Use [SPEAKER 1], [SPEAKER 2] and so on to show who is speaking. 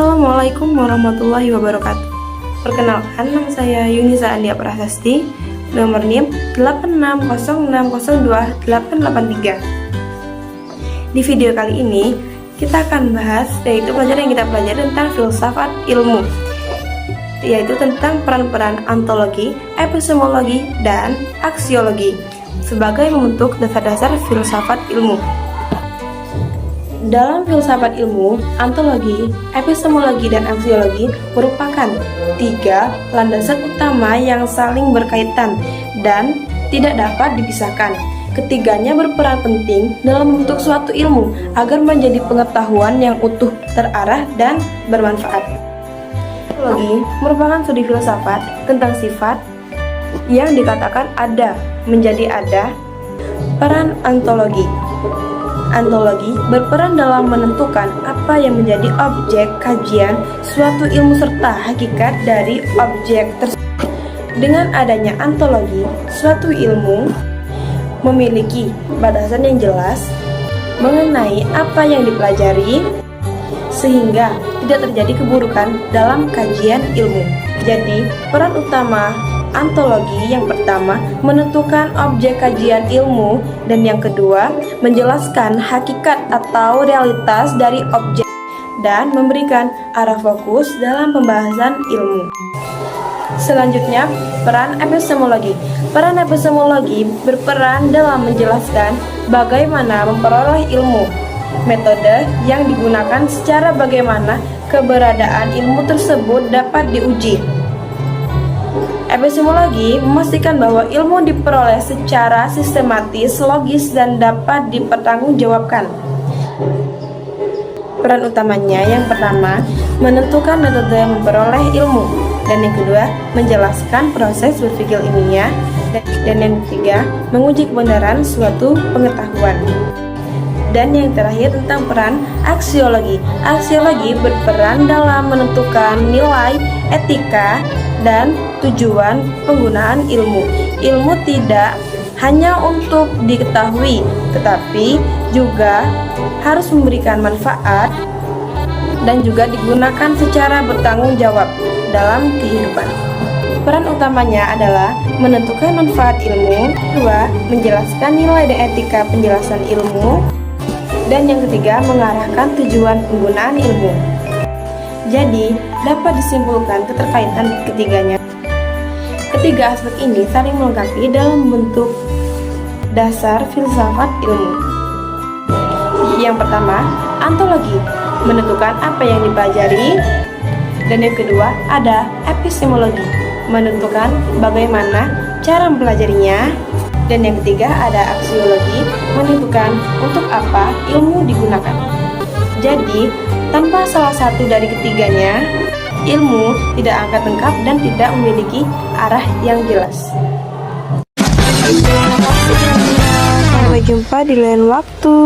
[SPEAKER 1] Assalamualaikum warahmatullahi wabarakatuh. Perkenalkan, nama saya Yunisa Andia Prasasti, nomor NIM 8606028883. Di video kali ini, kita akan bahas yaitu pelajaran yang kita pelajari tentang filsafat ilmu, yaitu tentang peran-peran ontologi, epistemologi, dan aksiologi sebagai membentuk dasar-dasar filsafat ilmu. Dalam filsafat ilmu, ontologi, epistemologi, dan aksiologi merupakan tiga landasan utama yang saling berkaitan dan tidak dapat dipisahkan. Ketiganya berperan penting dalam membentuk suatu ilmu agar menjadi pengetahuan yang utuh, terarah, dan bermanfaat. Ontologi merupakan studi filsafat tentang sifat yang dikatakan ada menjadi ada. Peran ontologi berperan dalam menentukan apa yang menjadi objek kajian suatu ilmu serta hakikat dari objek tersebut. Dengan adanya ontologi, suatu ilmu memiliki batasan yang jelas mengenai apa yang dipelajari sehingga tidak terjadi keburukan dalam kajian ilmu. Jadi, peran utama ontologi yang pertama menentukan objek kajian ilmu, dan yang kedua menjelaskan hakikat atau realitas dari objek dan memberikan arah fokus dalam pembahasan ilmu. Selanjutnya, peran epistemologi. Peran epistemologi berperan dalam menjelaskan bagaimana memperoleh ilmu, metode yang digunakan, secara bagaimana keberadaan ilmu tersebut dapat diuji. Epistemologi memastikan bahwa ilmu diperoleh secara sistematis, logis, dan dapat dipertanggungjawabkan. Peran utamanya yang pertama menentukan metode memperoleh ilmu, dan yang kedua menjelaskan proses berpikir ilmiah, dan yang ketiga menguji kebenaran suatu pengetahuan. Dan yang terakhir tentang peran aksiologi. Aksiologi berperan dalam menentukan nilai, etika, dan tujuan penggunaan ilmu. Ilmu tidak hanya untuk diketahui, tetapi juga harus memberikan manfaat dan juga digunakan secara bertanggung jawab dalam kehidupan. Peran utamanya adalah menentukan manfaat ilmu, kedua menjelaskan nilai dan etika penjelasan ilmu, dan yang ketiga mengarahkan tujuan penggunaan ilmu. Jadi, dapat disimpulkan keterkaitan ketiganya. Ketiga aspek ini saling melengkapi dalam membentuk dasar filsafat ilmu. Yang pertama, ontologi, menentukan apa yang dipelajari, dan yang kedua ada epistemologi, menentukan bagaimana cara mempelajarinya, dan yang ketiga ada aksiologi, menentukan untuk apa ilmu digunakan. Jadi, tanpa salah satu dari ketiganya, ilmu tidak akan lengkap dan tidak memiliki arah yang jelas. Sampai jumpa di lain waktu.